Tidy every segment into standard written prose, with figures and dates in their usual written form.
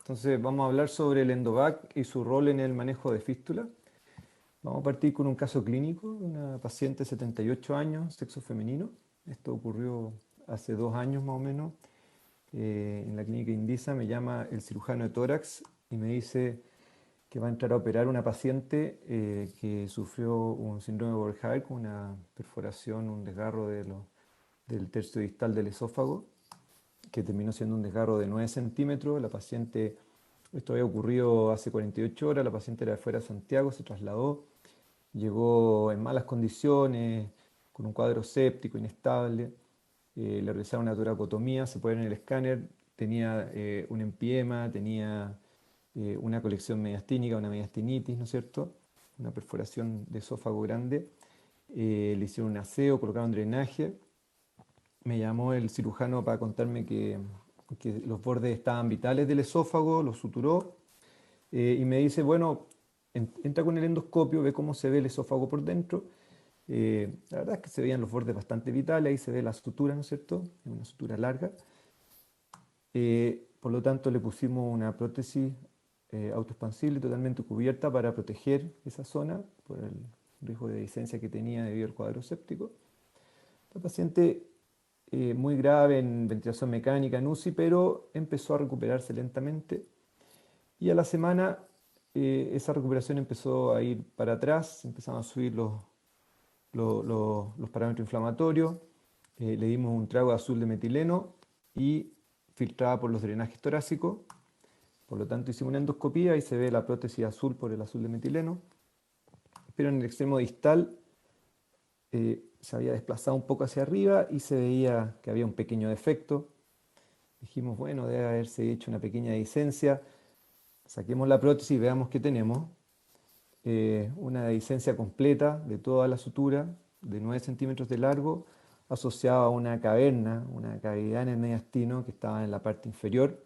Entonces vamos a hablar sobre el Endovac y su rol en el manejo de fístula. Vamos a partir con un caso clínico, una paciente de 78 años, sexo femenino. Esto ocurrió hace 2 años más o menos. En la clínica Indisa me llama el cirujano de tórax y me dice que va a entrar a operar una paciente que sufrió un síndrome de Borja con una perforación, un desgarro del tercio distal del esófago, que terminó siendo un desgarro de 9 centímetros. La paciente, esto había ocurrido hace 48 horas, la paciente era de fuera de Santiago, se trasladó, llegó en malas condiciones, con un cuadro séptico, inestable. Le realizaron una toracotomía, se puede ver en el escáner, tenía un empiema, tenía una colección mediastínica, una mediastinitis, ¿no es cierto? Una perforación de esófago grande. Le hicieron un aseo, colocaron drenaje. Me llamó el cirujano para contarme que los bordes estaban vitales del esófago, los suturó y me dice, bueno, entra con el endoscopio, ve cómo se ve el esófago por dentro. La verdad es que se veían los bordes bastante vitales, ahí se ve la sutura, ¿no es cierto? Es una sutura larga. Por lo tanto, le pusimos una prótesis autoexpansible totalmente cubierta para proteger esa zona por el riesgo de dehiscencia que tenía debido al cuadro séptico. La paciente muy grave en ventilación mecánica, en UCI, pero empezó a recuperarse lentamente. Y a la semana esa recuperación empezó a ir para atrás, empezaron a subir los parámetros inflamatorios, le dimos un trago de azul de metileno y filtraba por los drenajes torácicos. Por lo tanto hicimos una endoscopía y se ve la prótesis azul por el azul de metileno. Pero en el extremo distal se había desplazado un poco hacia arriba y se veía que había un pequeño defecto. Dijimos, bueno, debe haberse hecho una pequeña dehiscencia. Saquemos la prótesis y veamos qué tenemos. Una dehiscencia completa de toda la sutura, de 9 centímetros de largo, asociada a una caverna, una cavidad en el mediastino que estaba en la parte inferior.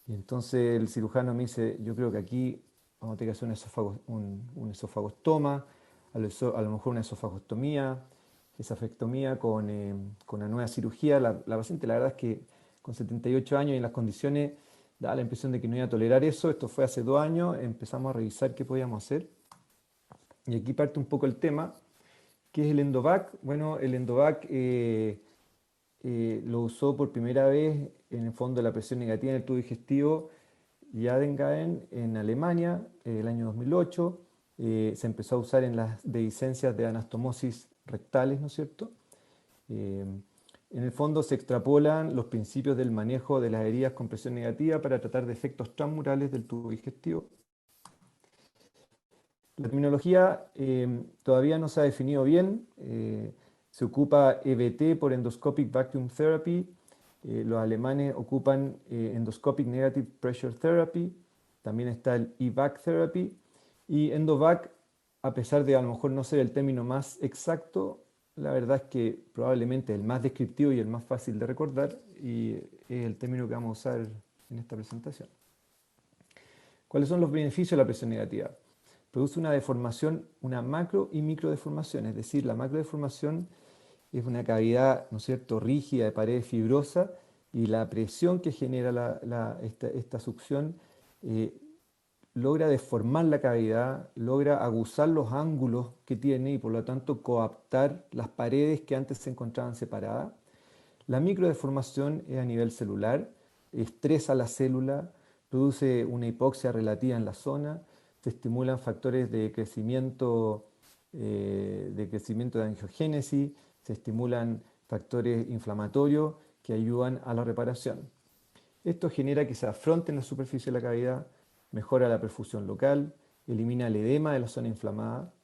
Y entonces el cirujano me dice, yo creo que aquí vamos a tener que hacer un esofagostoma, a lo mejor una esofagostomía, esofectomía con una nueva cirugía. La paciente, la verdad es que con 78 años y en las condiciones, daba la impresión de que no iba a tolerar eso. Esto fue hace 2 años, empezamos a revisar qué podíamos hacer. Y aquí parte un poco el tema, que es el Endovac. Bueno, el Endovac lo usó por primera vez en el fondo de la presión negativa en el tubo digestivo Yadengaen en Alemania el año 2008. Se empezó a usar en las dehiscencias de anastomosis rectales, ¿no es cierto? En el fondo se extrapolan los principios del manejo de las heridas con presión negativa para tratar de efectos transmurales del tubo digestivo. La terminología todavía no se ha definido bien. Se ocupa EVT por Endoscopic Vacuum Therapy. Los alemanes ocupan Endoscopic Negative Pressure Therapy. También está el EVAC Therapy. Y Endovac, a pesar de a lo mejor no ser el término más exacto, la verdad es que probablemente es el más descriptivo y el más fácil de recordar, y es el término que vamos a usar en esta presentación. ¿Cuáles son los beneficios de la presión negativa? Produce una deformación, una macro y micro deformación, es decir, la macro deformación es una cavidad, ¿no es cierto?, rígida de pared fibrosa, y la presión que genera esta succión logra deformar la cavidad, logra aguzar los ángulos que tiene y por lo tanto coaptar las paredes que antes se encontraban separadas. La microdeformación es a nivel celular, estresa la célula, produce una hipoxia relativa en la zona, se estimulan factores de angiogénesis, se estimulan factores inflamatorios que ayudan a la reparación. Esto genera que se afronte en la superficie de la cavidad, mejora la perfusión local, elimina el edema de la zona inflamada.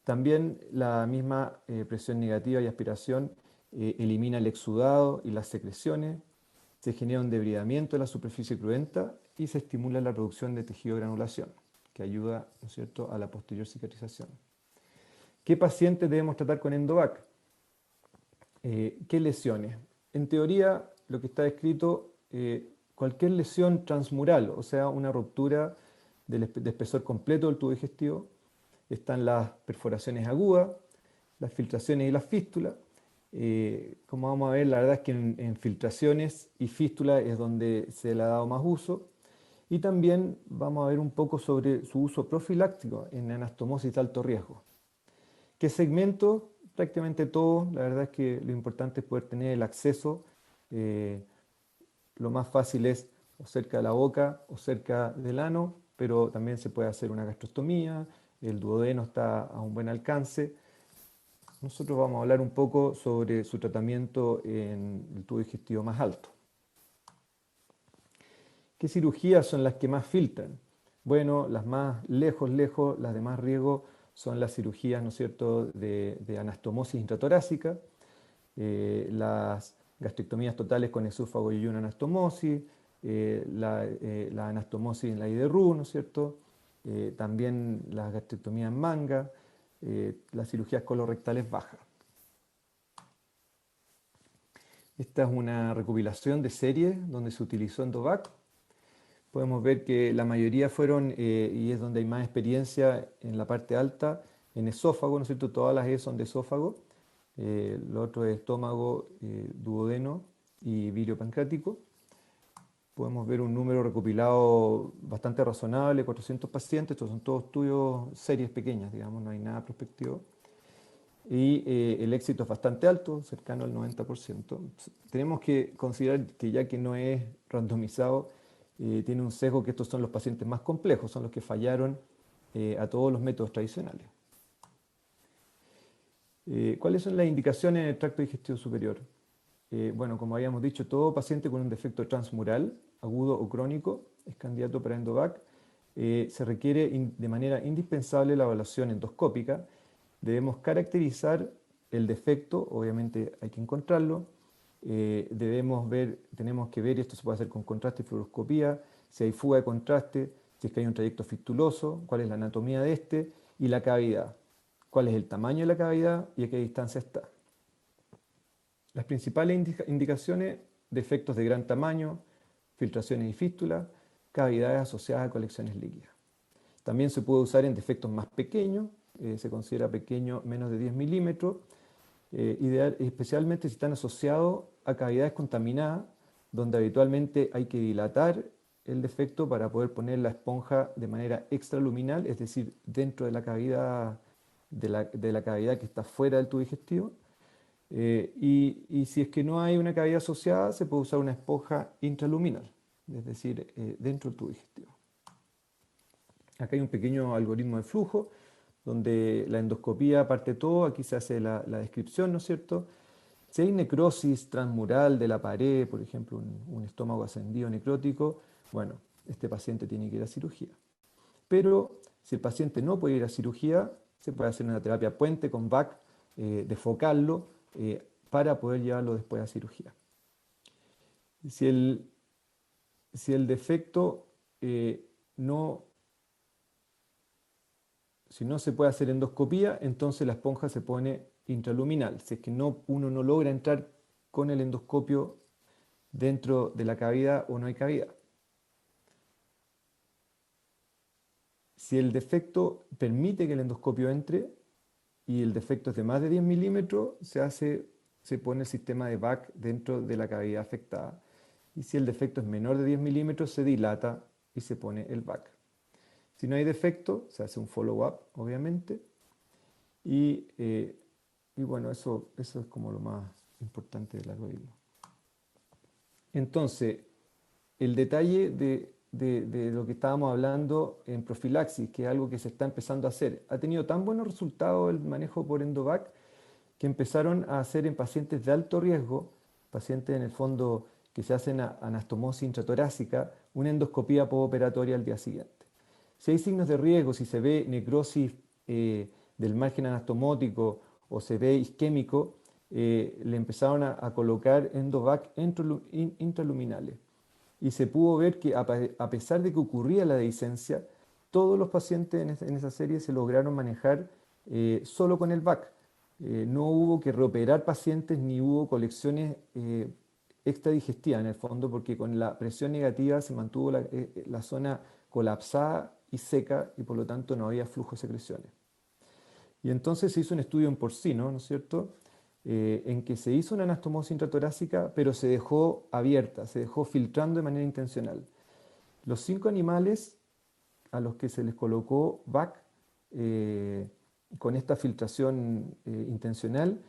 También la misma presión negativa y aspiración elimina el exudado y las secreciones, se genera un debridamiento de la superficie cruenta y se estimula la producción de tejido de granulación, que ayuda, ¿no es cierto?, a la posterior cicatrización. ¿Qué pacientes debemos tratar con Endovac? ¿Qué lesiones? En teoría, lo que está descrito, cualquier lesión transmural, o sea, una ruptura del espesor completo del tubo digestivo. Están las perforaciones agudas, las filtraciones y las fístulas. Como vamos a ver, la verdad es que en filtraciones y fístulas es donde se le ha dado más uso. Y también vamos a ver un poco sobre su uso profiláctico en anastomosis de alto riesgo. ¿Qué segmento? Prácticamente todo. La verdad es que lo importante es poder tener el acceso. eh, lo más fácil es o cerca de la boca o cerca del ano, pero también se puede hacer una gastrostomía, el duodeno está a un buen alcance. Nosotros vamos a hablar un poco sobre su tratamiento en el tubo digestivo más alto. ¿Qué cirugías son las que más filtran? Bueno, las más lejos, las de más riesgo son las cirugías, ¿no es cierto?, de anastomosis intratorácica, las gastrectomías totales con esófago y una anastomosis, la anastomosis en la IDRU, ¿no es cierto? También las gastrectomías en manga, las cirugías colorectales bajas. Esta es una recopilación de series donde se utilizó Endovac. Podemos ver que la mayoría fueron, y es donde hay más experiencia en la parte alta, en esófago, ¿no es cierto? Todas las E son de esófago. Lo otro es estómago, duodeno y vírio pancreático. Podemos ver un número recopilado bastante razonable, 400 pacientes. Estos son todos estudios, series pequeñas, digamos, no hay nada prospectivo. Y el éxito es bastante alto, cercano al 90%. Tenemos que considerar que ya que no es randomizado, tiene un sesgo que estos son los pacientes más complejos, son los que fallaron a todos los métodos tradicionales. ¿Cuáles son las indicaciones en el tracto digestivo superior? Bueno, como habíamos dicho, todo paciente con un defecto transmural, agudo o crónico, es candidato para Endovac. Se requiere de manera indispensable la evaluación endoscópica. Debemos caracterizar el defecto, obviamente hay que encontrarlo. Tenemos que ver, y esto se puede hacer con contraste y fluoroscopía, si hay fuga de contraste, si es que hay un trayecto fistuloso, cuál es la anatomía de este y la cavidad, cuál es el tamaño de la cavidad y a qué distancia está. Las principales indicaciones: defectos de gran tamaño, filtraciones y fístulas, cavidades asociadas a colecciones líquidas. También se puede usar en defectos más pequeños, se considera pequeño menos de 10 milímetros, especialmente si están asociados a cavidades contaminadas, donde habitualmente hay que dilatar el defecto para poder poner la esponja de manera extraluminal, es decir, dentro de la cavidad, de la cavidad que está fuera del tubo digestivo. Y si es que no hay una cavidad asociada, se puede usar una esponja intraluminal, es decir, dentro del tubo digestivo. Acá hay un pequeño algoritmo de flujo, donde la endoscopía parte todo, aquí se hace la descripción, ¿no es cierto? Si hay necrosis transmural de la pared, por ejemplo, un estómago ascendido necrótico, bueno, este paciente tiene que ir a cirugía. Pero si el paciente no puede ir a cirugía, se puede hacer una terapia puente con VAC, desfocarlo, para poder llevarlo después a cirugía. Si el defecto si no se puede hacer endoscopía, entonces la esponja se pone intraluminal. Si es que uno no logra entrar con el endoscopio dentro de la cavidad o no hay cavidad. Si el defecto permite que el endoscopio entre y el defecto es de más de 10 milímetros, se pone el sistema de VAC dentro de la cavidad afectada. Y si el defecto es menor de 10 milímetros, se dilata y se pone el VAC. Si no hay defecto, se hace un follow-up, obviamente. Y bueno, eso es como lo más importante del algoritmo. Entonces, el detalle de lo que estábamos hablando en profilaxis, que es algo que se está empezando a hacer, ha tenido tan buenos resultados el manejo por Endovac que empezaron a hacer en pacientes de alto riesgo, pacientes en el fondo que se hacen anastomosis intratorácica, una endoscopía postoperatoria al día siguiente. Si hay signos de riesgo, si se ve necrosis del margen anastomótico o se ve isquémico, le empezaron a colocar Endovac intraluminales. Y se pudo ver que a pesar de que ocurría la dehiscencia, todos los pacientes en esa serie se lograron manejar solo con el VAC. No hubo que reoperar pacientes ni hubo colecciones extradigestivas en el fondo, porque con la presión negativa se mantuvo la zona colapsada y seca y por lo tanto no había flujo de secreciones. Y entonces se hizo un estudio en porcino, ¿no es cierto?, en que se hizo una anastomosis intratorácica, pero se dejó abierta, se dejó filtrando de manera intencional. Los 5 animales a los que se les colocó VAC con esta filtración intencional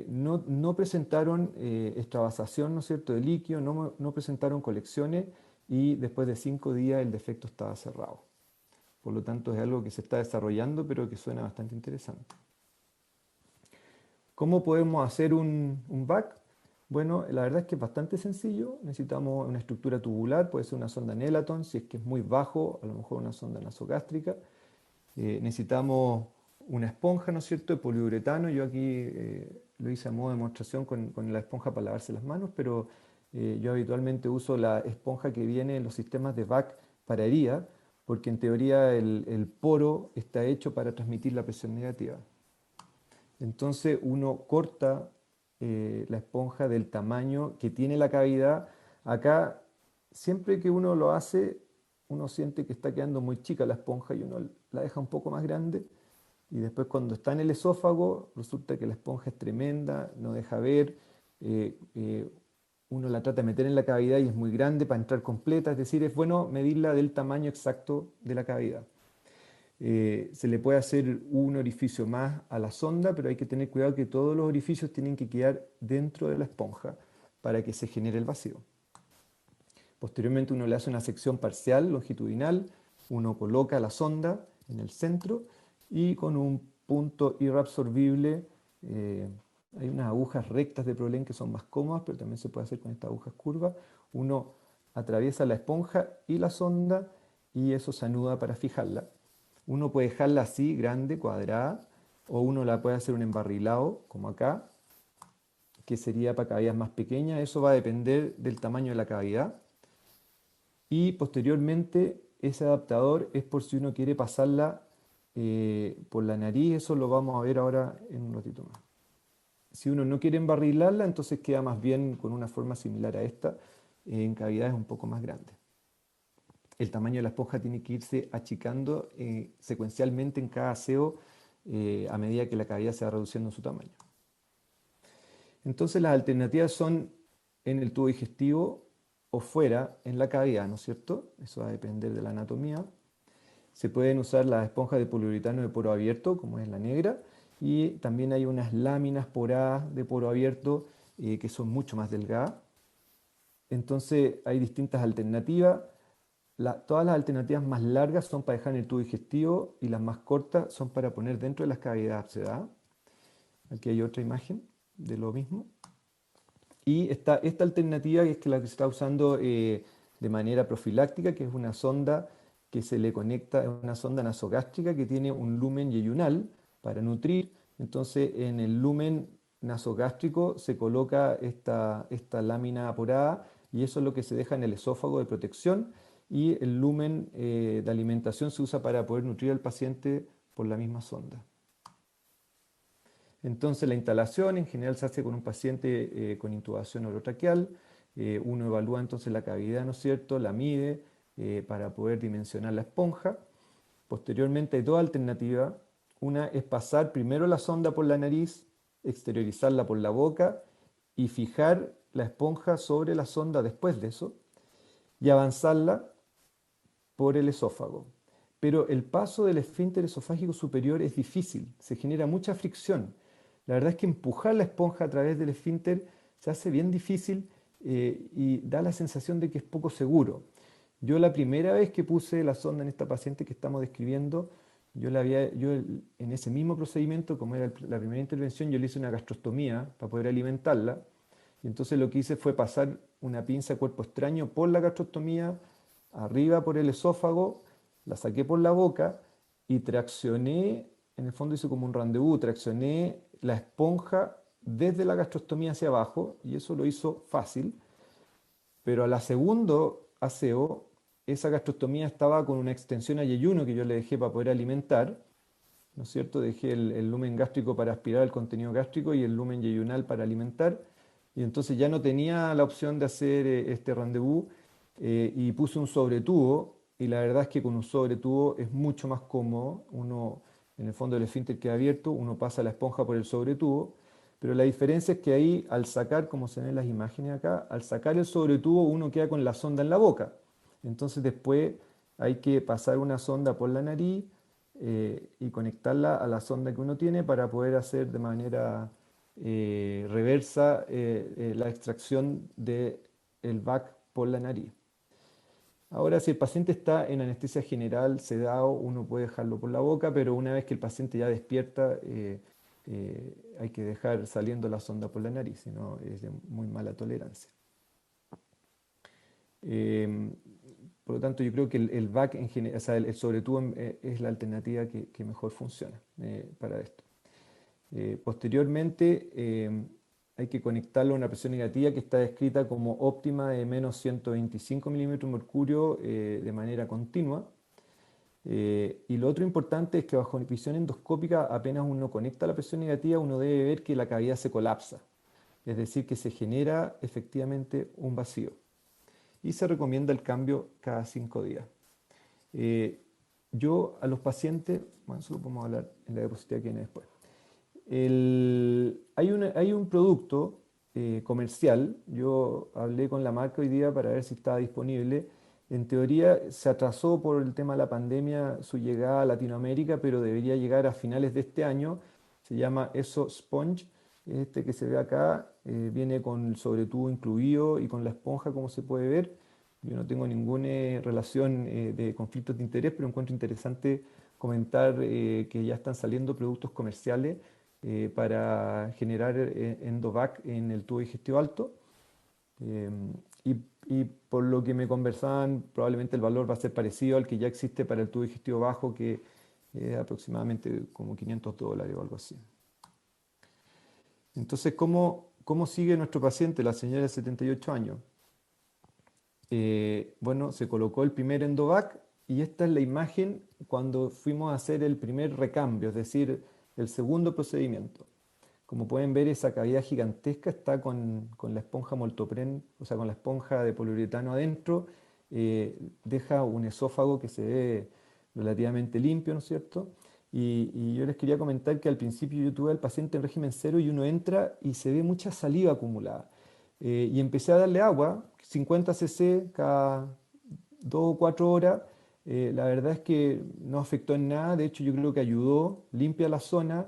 no presentaron extravasación, ¿no es cierto?, de líquido, no presentaron colecciones y después de 5 días el defecto estaba cerrado. Por lo tanto, es algo que se está desarrollando, pero que suena bastante interesante. ¿Cómo podemos hacer un VAC? Bueno, la verdad es que es bastante sencillo. Necesitamos una estructura tubular, puede ser una sonda Nelaton, si es que es muy bajo, a lo mejor una sonda nasogástrica. Necesitamos una esponja, ¿no es cierto?, de poliuretano. Yo aquí lo hice a modo de demostración con la esponja para lavarse las manos, pero yo habitualmente uso la esponja que viene en los sistemas de VAC para herida, porque en teoría el poro está hecho para transmitir la presión negativa. Entonces uno corta la esponja del tamaño que tiene la cavidad. Acá, siempre que uno lo hace, uno siente que está quedando muy chica la esponja y uno la deja un poco más grande. Y después cuando está en el esófago, resulta que la esponja es tremenda, no deja ver. eh, eh, Uno la trata de meter en la cavidad y es muy grande para entrar completa. Es decir, es bueno medirla del tamaño exacto de la cavidad. Se le puede hacer un orificio más a la sonda, pero hay que tener cuidado que todos los orificios tienen que quedar dentro de la esponja para que se genere el vacío. Posteriormente uno le hace una sección parcial longitudinal, uno coloca la sonda en el centro y con un punto irreabsorbible, hay unas agujas rectas de Prolén que son más cómodas, pero también se puede hacer con estas agujas curvas. Uno atraviesa la esponja y la sonda y eso se anuda para fijarla. Uno puede dejarla así, grande, cuadrada, o uno la puede hacer un embarrilado, como acá, que sería para cavidades más pequeñas. Eso va a depender del tamaño de la cavidad. Y posteriormente, ese adaptador es por si uno quiere pasarla por la nariz. Eso lo vamos a ver ahora en un ratito más. Si uno no quiere embarrilarla, entonces queda más bien con una forma similar a esta, en cavidades un poco más grandes. El tamaño de la esponja tiene que irse achicando secuencialmente en cada aseo a medida que la cavidad se va reduciendo en su tamaño. Entonces las alternativas son en el tubo digestivo o fuera en la cavidad, ¿no es cierto? Eso va a depender de la anatomía. Se pueden usar las esponjas de poliuretano de poro abierto, como es la negra, y también hay unas láminas poradas de poro abierto que son mucho más delgadas. Entonces hay distintas alternativas. Todas las alternativas más largas son para dejar en el tubo digestivo y las más cortas son para poner dentro de las cavidades abscedadas. Aquí hay otra imagen de lo mismo. Y está esta alternativa, que es la que se está usando de manera profiláctica, que es una sonda que se le conecta, es una sonda nasogástrica que tiene un lumen yeyunal para nutrir. Entonces en el lumen nasogástrico se coloca esta lámina porada y eso es lo que se deja en el esófago de protección y el lumen de alimentación se usa para poder nutrir al paciente por la misma sonda. Entonces la instalación en general se hace con un paciente con intubación orotraqueal. Uno evalúa entonces la cavidad, ¿no es cierto? La mide para poder dimensionar la esponja. Posteriormente hay dos alternativas. Una es pasar primero la sonda por la nariz, exteriorizarla por la boca y fijar la esponja sobre la sonda después de eso y avanzarla por el esófago. Pero el paso del esfínter esofágico superior es difícil, se genera mucha fricción. La verdad es que empujar la esponja a través del esfínter se hace bien difícil y da la sensación de que es poco seguro. Yo la primera vez que puse la sonda en esta paciente que estamos describiendo, yo en ese mismo procedimiento, como era la primera intervención, yo le hice una gastrostomía para poder alimentarla. Y entonces lo que hice fue pasar una pinza de cuerpo extraño por la gastrostomía, arriba por el esófago, la saqué por la boca y traccioné, en el fondo hice como un rendezvous, traccioné la esponja desde la gastrostomía hacia abajo y eso lo hizo fácil, pero a la segundo aseo, esa gastrostomía estaba con una extensión a yeyuno que yo le dejé para poder alimentar, ¿no es cierto? Dejé el lumen gástrico para aspirar el contenido gástrico y el lumen yeyunal para alimentar. Y entonces ya no tenía la opción de hacer este rendezvous y puse un sobretubo. Y la verdad es que con un sobretubo es mucho más cómodo. Uno, en el fondo del esfínter queda abierto, uno pasa la esponja por el sobretubo. Pero la diferencia es que ahí, al sacar, como se ven en las imágenes acá, al sacar el sobretubo, uno queda con la sonda en la boca. Entonces después hay que pasar una sonda por la nariz y conectarla a la sonda que uno tiene para poder hacer de manera reversa la extracción del VAC por la nariz. Ahora, si el paciente está en anestesia general, sedado, uno puede dejarlo por la boca, pero una vez que el paciente ya despierta, hay que dejar saliendo la sonda por la nariz, si no es de muy mala tolerancia. Em, por lo tanto, yo creo que el VAC en general, o sea, el sobretubo es la alternativa que mejor funciona para esto. Posteriormente, hay que conectarlo a una presión negativa que está descrita como óptima de menos 125 milímetros de mercurio de manera continua. Y lo otro importante es que bajo visión endoscópica, apenas uno conecta la presión negativa, uno debe ver que la cavidad se colapsa, es decir, que se genera efectivamente un vacío. Y se recomienda el cambio cada 5 días. Yo a los pacientes, bueno, eso lo podemos hablar en la diapositiva que viene después. Hay un producto comercial, yo hablé con la marca hoy día para ver si estaba disponible. En teoría se atrasó por el tema de la pandemia su llegada a Latinoamérica, pero debería llegar a finales de este año. Se llama ESO Sponge, este que se ve acá, viene con el sobretubo incluido y con la esponja, como se puede ver. Yo no tengo ninguna relación de conflictos de interés, pero encuentro interesante comentar que ya están saliendo productos comerciales para generar endovac en el tubo digestivo alto. Y por lo que me conversaban, probablemente el valor va a ser parecido al que ya existe para el tubo digestivo bajo, que es aproximadamente como $500 o algo así. Entonces, ¿cómo sigue nuestro paciente, la señora de 78 años? Bueno, se colocó el primer endovac y esta es la imagen cuando fuimos a hacer el primer recambio, es decir, el segundo procedimiento. Como pueden ver, esa cavidad gigantesca está con la esponja Moltopren, o sea, con la esponja de poliuretano adentro, deja un esófago que se ve relativamente limpio, ¿no es cierto? Y yo les quería comentar que al principio yo tuve al paciente en régimen cero y uno entra y se ve mucha saliva acumulada. Y empecé a darle agua, 50 cc cada 2 o 4 horas. La verdad es que no afectó en nada, de hecho yo creo que ayudó, limpia la zona,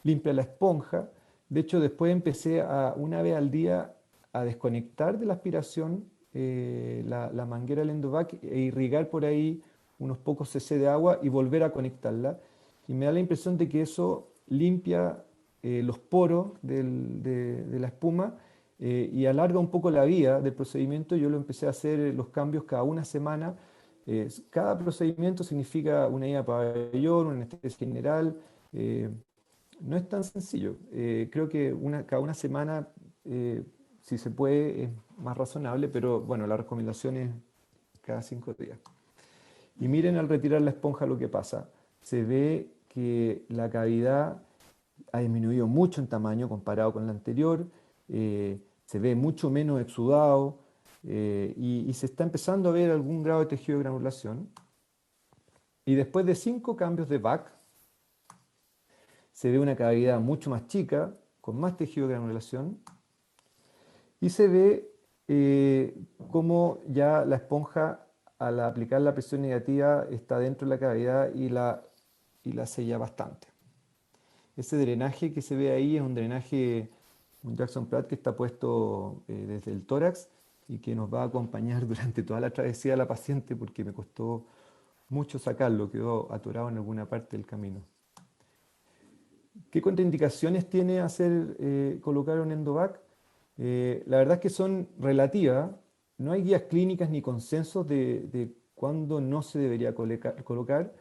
limpia la esponja. De hecho, después empecé una vez al día a desconectar de la aspiración la manguera del endovac e irrigar por ahí unos pocos cc de agua y volver a conectarla. Y me da la impresión de que eso limpia los poros de la espuma y alarga un poco la vida del procedimiento. Yo lo empecé a hacer los cambios cada una semana. Cada procedimiento significa una ida a pabellón, una anestesia general. No es tan sencillo. Creo que cada una semana, si se puede, es más razonable, pero bueno, la recomendación es cada 5 días. Y miren al retirar la esponja lo que pasa. Se ve que la cavidad ha disminuido mucho en tamaño comparado con la anterior, se ve mucho menos exudado y se está empezando a ver algún grado de tejido de granulación. Y después de 5 cambios de VAC, se ve una cavidad mucho más chica, con más tejido de granulación, y se ve cómo ya la esponja, al aplicar la presión negativa, está dentro de la cavidad y la sella bastante. Ese drenaje que se ve ahí es un drenaje, un Jackson Pratt que está puesto desde el tórax y que nos va a acompañar durante toda la travesía de la paciente porque me costó mucho sacarlo, quedó atorado en alguna parte del camino. ¿Qué contraindicaciones tiene colocar un endovac? La verdad es que son relativas. No hay guías clínicas ni consensos de cuándo no se debería colocar,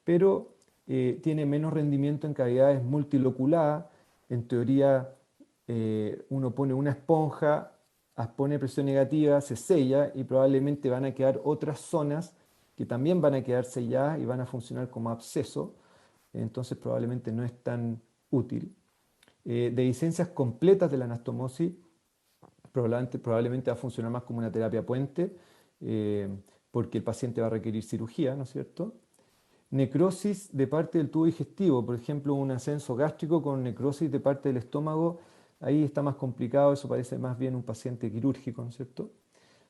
pero tiene menos rendimiento en cavidades multiloculadas. En teoría, uno pone una esponja, pone presión negativa, se sella y probablemente van a quedar otras zonas que también van a quedar selladas y van a funcionar como absceso. Entonces probablemente no es tan útil. Dehiscencias completas de la anastomosis probablemente va a funcionar más como una terapia puente porque el paciente va a requerir cirugía, ¿no es cierto? Necrosis de parte del tubo digestivo, por ejemplo, un ascenso gástrico con necrosis de parte del estómago, ahí está más complicado, eso parece más bien un paciente quirúrgico, ¿no es cierto?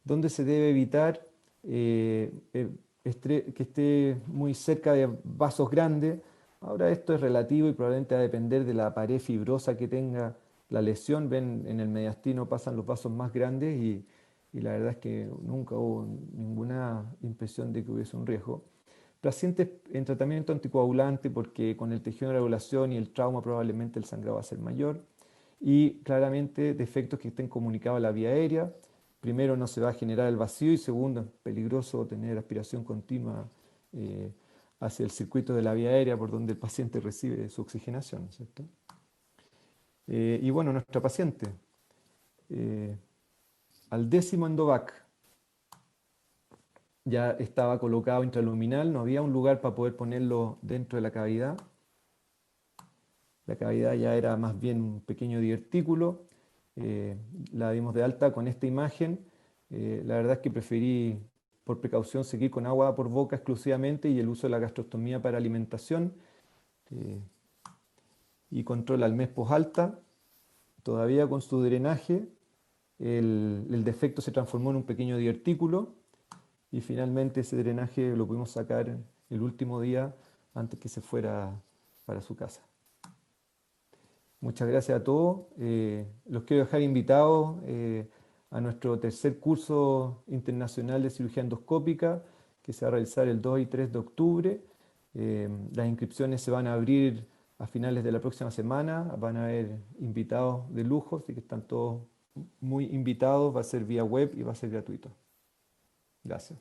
Donde se debe evitar que esté muy cerca de vasos grandes. Ahora esto es relativo y probablemente va a depender de la pared fibrosa que tenga la lesión. Ven, en el mediastino pasan los vasos más grandes y la verdad es que nunca hubo ninguna impresión de que hubiese un riesgo. Pacientes en tratamiento anticoagulante porque con el tejido de regulación y el trauma probablemente el sangrado va a ser mayor. Y claramente defectos que estén comunicados a la vía aérea. Primero, no se va a generar el vacío y segundo, es peligroso tener aspiración continua eh, hacia el circuito de la vía aérea por donde el paciente recibe su oxigenación, ¿cierto? Y bueno, nuestra paciente, eh, al 10º endovac, ya estaba colocado intraluminal, no había un lugar para poder ponerlo dentro de la cavidad. La cavidad ya era más bien un pequeño divertículo. eh, la dimos de alta con esta imagen. La verdad es que preferí, por precaución, seguir con agua por boca exclusivamente y el uso de la gastrostomía para alimentación. eh, y control al mes posalta, todavía con su drenaje. El defecto se transformó en un pequeño divertículo y finalmente ese drenaje lo pudimos sacar el último día antes que se fuera para su casa. Muchas gracias a todos. Los quiero dejar invitados a nuestro tercer curso internacional de cirugía endoscópica que se va a realizar el 2 y 3 de octubre. Las inscripciones se van a abrir a finales de la próxima semana. Van a haber invitados de lujo, así que están todos muy invitados. Va a ser vía web y va a ser gratuito. Gracias.